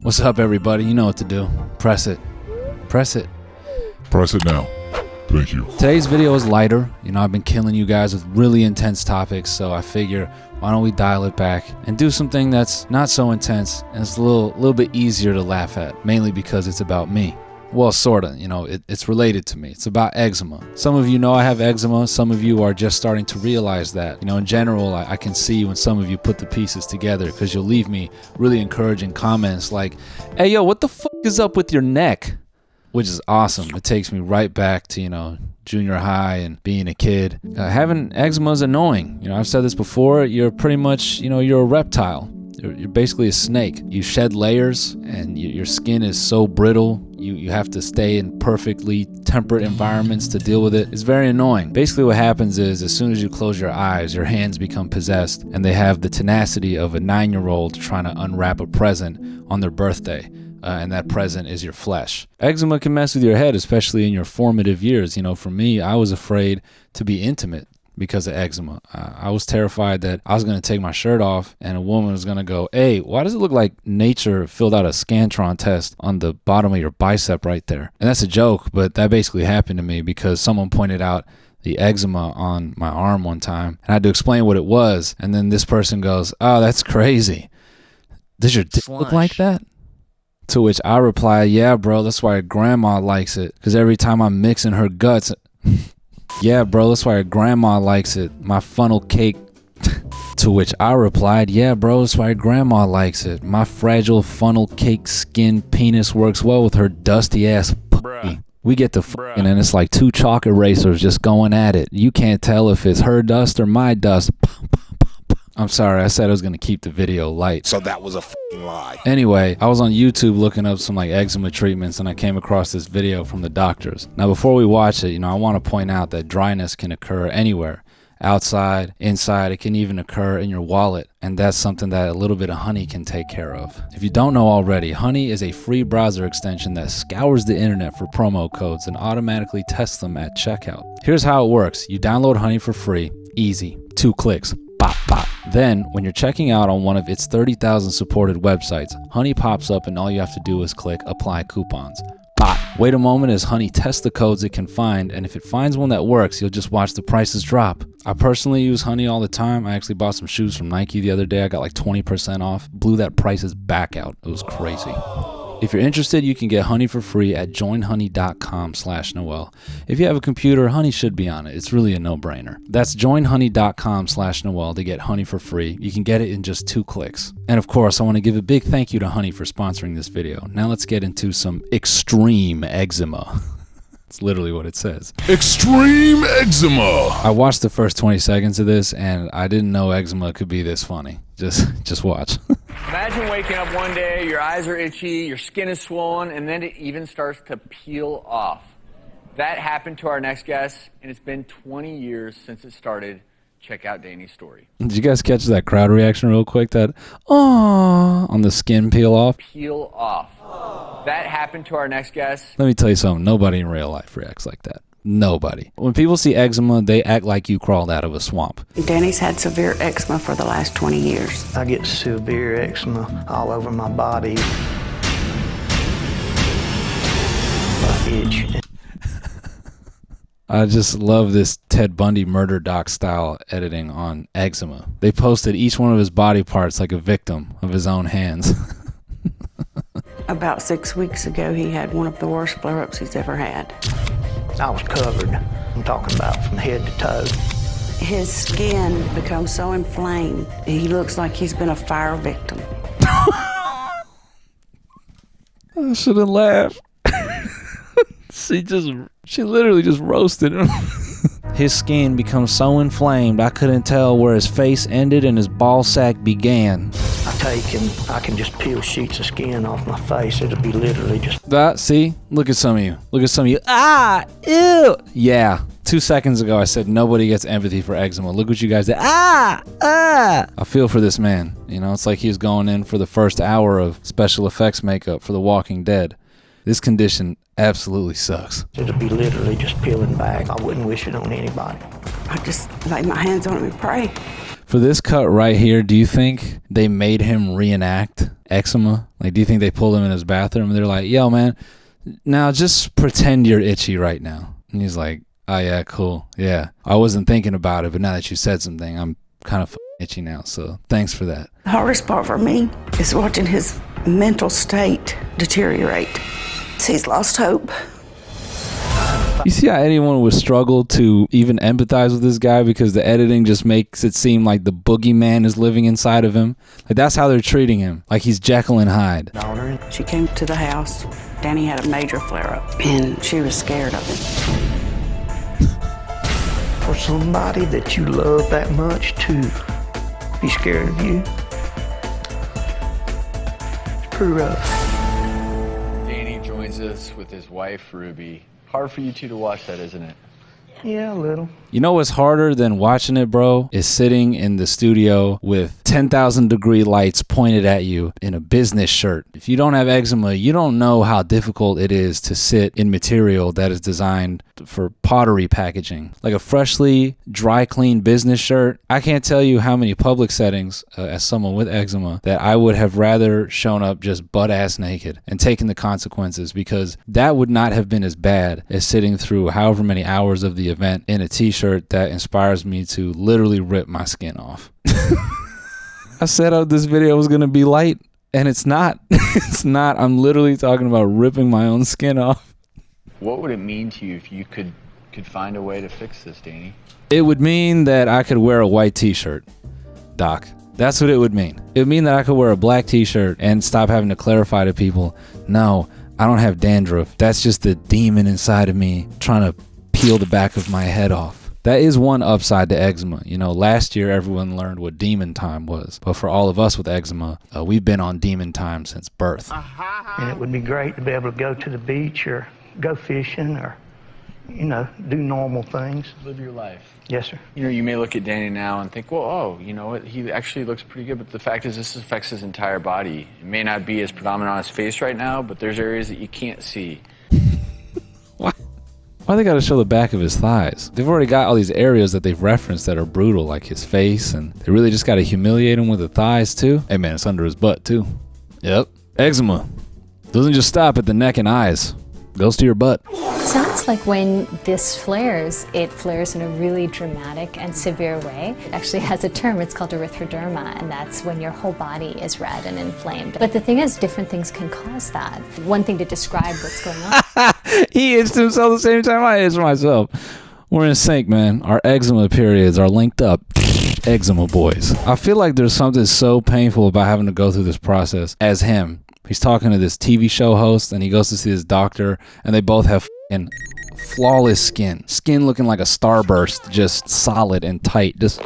What's up, everybody? You know what to do. Press it. Press it. Press it now. Thank you. Today's video is lighter. You know, I've been killing you guys with really intense topics, so I figure why don't we dial it back and do something that's not so intense and it's a little bit easier to laugh at, mainly because it's about me. Well, sorta, you know, it's related to me. It's about eczema. Some of you know I have eczema. Some of you are just starting to realize that. You know, in general, I can see when some of you put the pieces together because you'll leave me really encouraging comments like, hey, yo, what the fuck is up with your neck? Which is awesome. It takes me right back to, you know, junior high and being a kid. Having eczema is annoying. You know, I've said this before. You're pretty much, you know, you're a reptile. You're basically a snake. You shed layers and your skin is so brittle. You have to stay in perfectly temperate environments to deal with it. It's very annoying. Basically what happens is as soon as you close your eyes, your hands become possessed and they have the tenacity of a 9-year-old trying to unwrap a present on their birthday. And that present is your flesh. Eczema can mess with your head, especially in your formative years. You know, for me, I was afraid to be intimate because of eczema. I was terrified that I was going to take my shirt off and a woman was going to go, hey, why does it look like nature filled out a Scantron test on the bottom of your bicep right there? And that's a joke, but that basically happened to me because someone pointed out the eczema on my arm one time and I had to explain what it was. And then this person goes, oh, that's crazy. Does your dick look like that? To which I reply, yeah, bro, that's why your grandma likes it. Because every time I'm mixing her guts, yeah, bro, that's why your grandma likes it. My funnel cake. To which I replied, yeah, bro, that's why your grandma likes it. My fragile funnel cake skin penis works well with her dusty ass puppy. We get to fucking and it's like two chalk erasers just going at it. You can't tell if it's her dust or my dust. I'm sorry, I said I was going to keep the video light. So that was a fucking lie. Anyway, I was on YouTube looking up some like eczema treatments and I came across this video from the doctors. Now before we watch it, you know, I want to point out that dryness can occur anywhere. Outside, inside, it can even occur in your wallet. And that's something that a little bit of honey can take care of. If you don't know already, Honey is a free browser extension that scours the internet for promo codes and automatically tests them at checkout. Here's how it works. You download Honey for free. Easy. 2 clicks. Bop, bop. Then, when you're checking out on one of its 30,000 supported websites, Honey pops up and all you have to do is click Apply Coupons. Bop. Wait a moment as Honey tests the codes it can find, and if it finds one that works, you'll just watch the prices drop. I personally use Honey all the time. I actually bought some shoes from Nike the other day. I got like 20% off. Blew that prices back out. It was crazy. If you're interested, you can get Honey for free at joinhoney.com/Noel. If you have a computer, Honey should be on it. It's really a no-brainer. That's joinhoney.com/Noel to get Honey for free. You can get it in just 2 clicks. And of course, I want to give a big thank you to Honey for sponsoring this video. Now let's get into some extreme eczema. It's literally what it says. Extreme eczema. I watched the first 20 seconds of this and I didn't know eczema could be this funny. Just watch. Imagine waking up one day, your eyes are itchy, your skin is swollen, and then it even starts to peel off. That happened to our next guest, and it's been 20 years since it started. Check out Danny's story. Did you guys catch that crowd reaction real quick? That, aww, on the skin peel off? Peel off. That happened to our next guest. Let me tell you something. Nobody in real life reacts like that. Nobody. When people see eczema, they act like you crawled out of a swamp. Danny's had severe eczema for the last 20 years. I get severe eczema all over my body. I itch. I just love this Ted Bundy murder doc style editing on eczema. They posted each one of his body parts like a victim of his own hands. About 6 weeks ago, he had one of the worst flare-ups he's ever had. I was covered. I'm talking about from head to toe. His skin becomes so inflamed, he looks like he's been a fire victim. I shouldn't laugh. She literally just roasted him. His skin becomes so inflamed, I couldn't tell where his face ended and his ball sack began. I can just peel sheets of skin off my face. It'll be literally just... That, see? Look at some of you. Look at some of you. Ah! Ew! Yeah. 2 seconds ago, I said nobody gets empathy for eczema. Look what you guys did. Ah! Ah! I feel for this man. You know, it's like he's going in for the first hour of special effects makeup for The Walking Dead. This condition absolutely sucks. It'll be literally just peeling back. I wouldn't wish it on anybody. I just lay my hands on him and pray. For this cut right here, do you think they made him reenact eczema? Like, do you think they pulled him in his bathroom and they're like, yo, man, now just pretend you're itchy right now? And he's like, oh, yeah, cool. Yeah, I wasn't thinking about it, but now that you said something, I'm kind of itchy now, so thanks for that. The hardest part for me is watching his mental state deteriorate. He's lost hope. You see how anyone would struggle to even empathize with this guy because the editing just makes it seem like the boogeyman is living inside of him? Like, that's how they're treating him, like he's Jekyll and Hyde. She came to the house. Danny had a major flare-up, and she was scared of him. For somebody that you love that much to be scared of you, it's pretty rough. Danny joins us with his wife, Ruby. Hard for you two to watch that, isn't it? Yeah, a little. You know what's harder than watching it, bro? Is sitting in the studio with 10,000 degree lights pointed at you in a business shirt. If you don't have eczema, you don't know how difficult it is to sit in material that is designed for pottery packaging. Like a freshly dry clean business shirt. I can't tell you how many public settings as someone with eczema that I would have rather shown up just butt ass naked and taken the consequences, because that would not have been as bad as sitting through however many hours of the event in a t-shirt that inspires me to literally rip my skin off. I said this video was going to be light, and it's not. It's not. I'm literally talking about ripping my own skin off. What would it mean to you if you could find a way to fix this, Danny? It would mean that I could wear a white t-shirt, Doc. That's what it would mean. It would mean that I could wear a black t-shirt and stop having to clarify to people, no, I don't have dandruff. That's just the demon inside of me trying to peel the back of my head off. That is one upside to eczema. You know, last year everyone learned what demon time was. But for all of us with eczema, we've been on demon time since birth. And it would be great to be able to go to the beach or go fishing or, you know, do normal things. Live your life. Yes, sir. You know, you may look at Danny now and think, well, oh, you know what, he actually looks pretty good, but the fact is this affects his entire body. It may not be as predominant on his face right now, but there's areas that you can't see. Why they gotta show the back of his thighs? They've already got all these areas that they've referenced that are brutal, like his face, and they really just gotta humiliate him with the thighs too? Hey man, it's under his butt too. Yep. Eczema doesn't just stop at the neck and eyes. Goes to your butt. Sounds like when this flares, it flares in a really dramatic and severe way. It actually has a term, it's called erythroderma, and that's when your whole body is red and inflamed. But the thing is, different things can cause that. One thing to describe what's going on. He itched himself the same time I itched myself. We're in sync, man. Our eczema periods are linked up. Eczema boys. I feel like there's something so painful about having to go through this process as him. He's talking to this TV show host, and he goes to see his doctor, and they both have f***ing flawless skin. Skin looking like a starburst, just solid and tight. Just,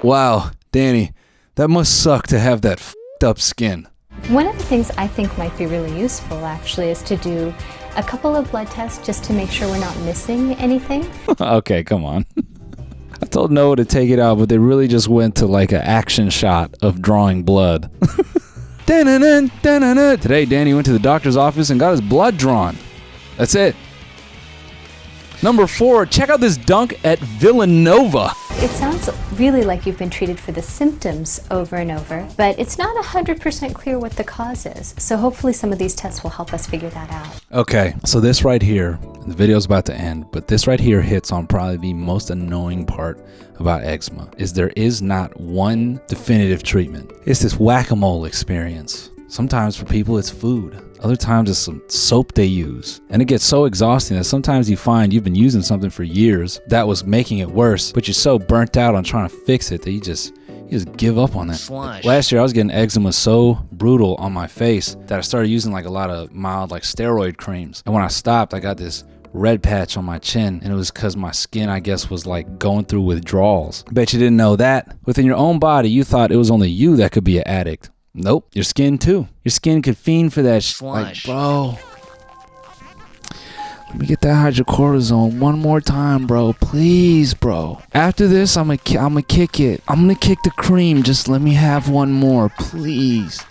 wow, Danny, that must suck to have that f***ed up skin. One of the things I think might be really useful, actually, is to do a couple of blood tests just to make sure we're not missing anything. Okay, come on. I told Noah to take it out, but they really just went to like an action shot of drawing blood. Today, Danny went to the doctor's office and got his blood drawn. That's it. Number 4, check out this dunk at Villanova. It sounds really like you've been treated for the symptoms over and over, but it's not 100% clear what the cause is. So hopefully some of these tests will help us figure that out. Okay, so this right here, the video's about to end, but this right here hits on probably the most annoying part about eczema, is there is not one definitive treatment. It's this whack-a-mole experience. Sometimes for people it's food. Other times it's some soap they use. And it gets so exhausting that sometimes you find you've been using something for years that was making it worse, but you're so burnt out on trying to fix it that you just give up on it. Slush. Last year I was getting eczema so brutal on my face that I started using like a lot of mild like steroid creams. And when I stopped, I got this red patch on my chin, and it was because my skin, I guess, was like going through withdrawals. Bet you didn't know that. Within your own body, you thought it was only you that could be an addict. Nope, your skin too. Your skin could fiend for that like, bro, let me get that hydrocortisone one more time, bro. Please, bro. After this, I'm gonna kick it. I'm gonna kick the cream. Just let me have one more, please.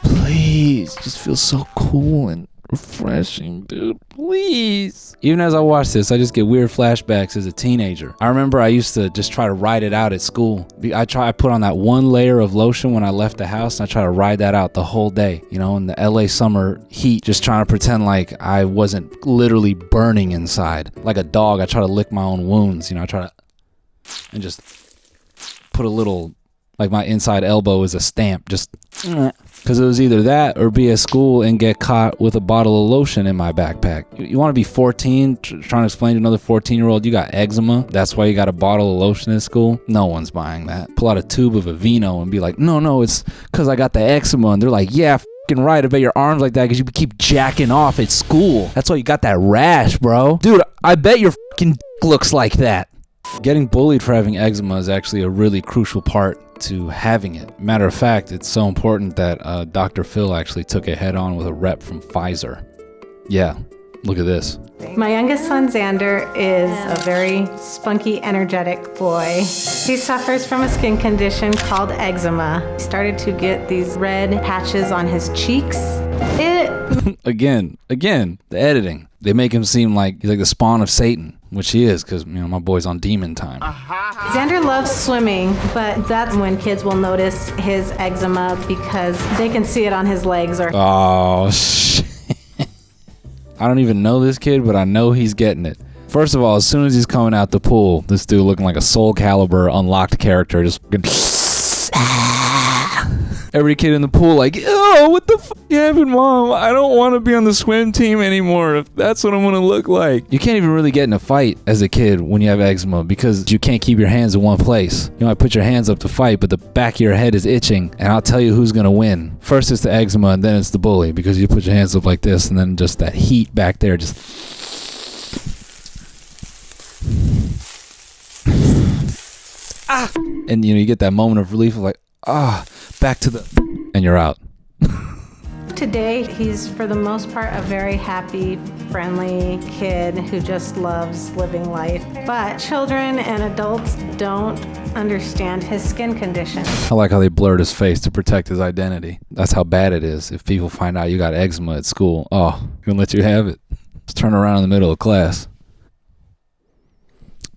Please. Just feel so cool and refreshing, dude. Please. Even as I watch this, I just get weird flashbacks as a teenager. I remember I used to just try to ride it out at school. I put on that one layer of lotion when I left the house, and I try to ride that out the whole day, you know, in the LA summer heat, just trying to pretend like I wasn't literally burning inside. Like a dog, I try to lick my own wounds, you know, I try to, and just put a little, like my inside elbow is a stamp, just, because it was either that or be at school and get caught with a bottle of lotion in my backpack. You want to be 14, trying to explain to another 14-year-old you got eczema, that's why you got a bottle of lotion at school? No one's buying that. Pull out a tube of Aveeno and be like, no, it's because I got the eczema. And they're like, yeah, f***ing right, I bet your arm's like that because you keep jacking off at school. That's why you got that rash, bro. Dude, I bet your f***ing looks like that. Getting bullied for having eczema is actually a really crucial part to having it. Matter of fact, it's so important that Dr. Phil actually took it head on with a rep from Pfizer. Yeah, look at this. My youngest son, Xander, is a very spunky, energetic boy. He suffers from a skin condition called eczema. He started to get these red patches on his cheeks. Again, the editing. They make him seem like he's like the spawn of Satan, which he is, because, you know, my boy's on demon time. Xander loves swimming, but that's when kids will notice his eczema because they can see it on his legs or... Oh, shit. I don't even know this kid, but I know he's getting it. First of all, as soon as he's coming out the pool, this dude looking like a Soul Calibur unlocked character, just... Every kid in the pool like, oh, what the fuck happened, Mom? I don't want to be on the swim team anymore if that's what I'm going to look like. You can't even really get in a fight as a kid when you have eczema because you can't keep your hands in one place. You might put your hands up to fight, but the back of your head is itching, and I'll tell you who's going to win. First it's the eczema, and then it's the bully because you put your hands up like this, and then just that heat back there just... And, you know, you get that moment of relief of like, back to the... And you're out. Today, he's for the most part a very happy, friendly kid who just loves living life. But children and adults don't understand his skin condition. I like how they blurred his face to protect his identity. That's how bad it is. If people find out you got eczema at school, gonna let you have it. Just turn around in the middle of class.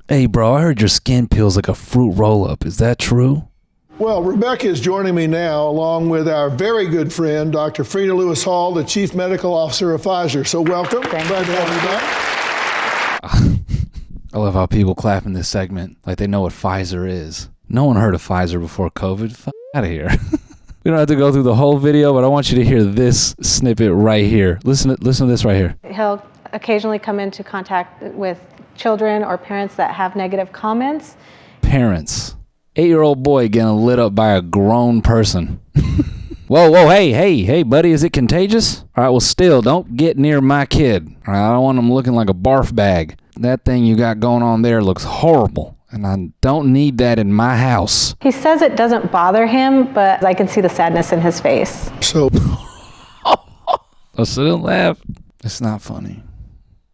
Hey bro, I heard your skin peels like a fruit roll-up. Is that true? Well, Rebecca is joining me now, along with our very good friend, Dr. Frida Lewis Hall, the Chief Medical Officer of Pfizer. So welcome. Glad to have you back. I love how people clap in this segment like they know what Pfizer is. No one heard of Pfizer before COVID. F*** out of here. We don't have to go through the whole video, but I want you to hear this snippet right here. Listen to this right here. He'll occasionally come into contact with children or parents that have negative comments. Parents. 8-year-old boy getting lit up by a grown person. Whoa, hey, buddy, is it contagious? All right, well, still, don't get near my kid. All right, I don't want him looking like a barf bag. That thing you got going on there looks horrible, and I don't need that in my house. He says it doesn't bother him, but I can see the sadness in his face. So... I shouldn't laugh. It's not funny.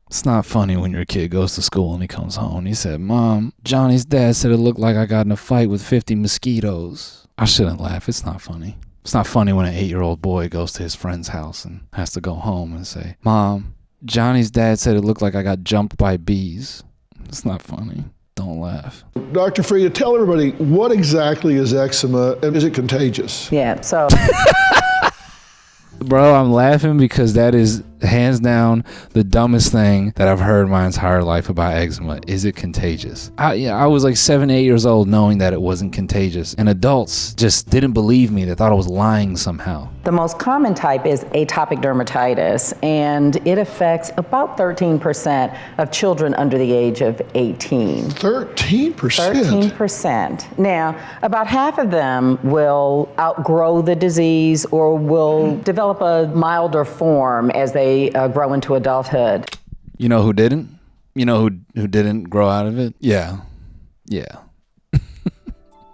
It's not funny when your kid goes to school and he comes home and he said, Mom, Johnny's dad said it looked like I got in a fight with 50 mosquitoes. I shouldn't laugh. It's not funny. It's not funny when an 8-year-old boy goes to his friend's house and has to go home and say, Mom, Johnny's dad said it looked like I got jumped by bees. It's not funny. Don't laugh. Dr. Frida, tell everybody, what exactly is eczema and is it contagious? Yeah, so... Bro, I'm laughing because that is hands down the dumbest thing that I've heard my entire life about eczema. Is it contagious? I was like 7, 8 years old knowing that it wasn't contagious, and adults just didn't believe me. They thought I was lying somehow. The most common type is atopic dermatitis, and it affects about 13% of children under the age of 18. 13%? 13%. Now, about half of them will outgrow the disease or will develop a milder form as they grow into adulthood. You know who didn't? You know who didn't grow out of it? Yeah.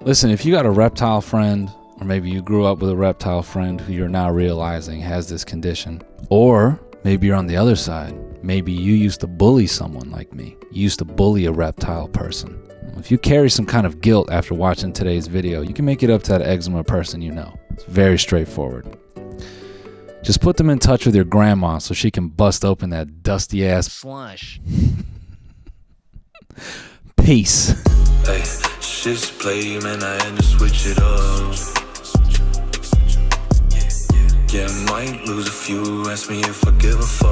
Listen, if you got a reptile friend, or maybe you grew up with a reptile friend who you're now realizing has this condition, or maybe you're on the other side. Maybe you used to bully someone like me. You used to bully a reptile person. If you carry some kind of guilt after watching today's video, you can make it up to that eczema person you know. It's very straightforward. Just put them in touch with your grandma so she can bust open that dusty ass slush. Peace. Hey, shit's play, man, I had to switch it up. Yeah, might lose a few, ask me if I give a fuck.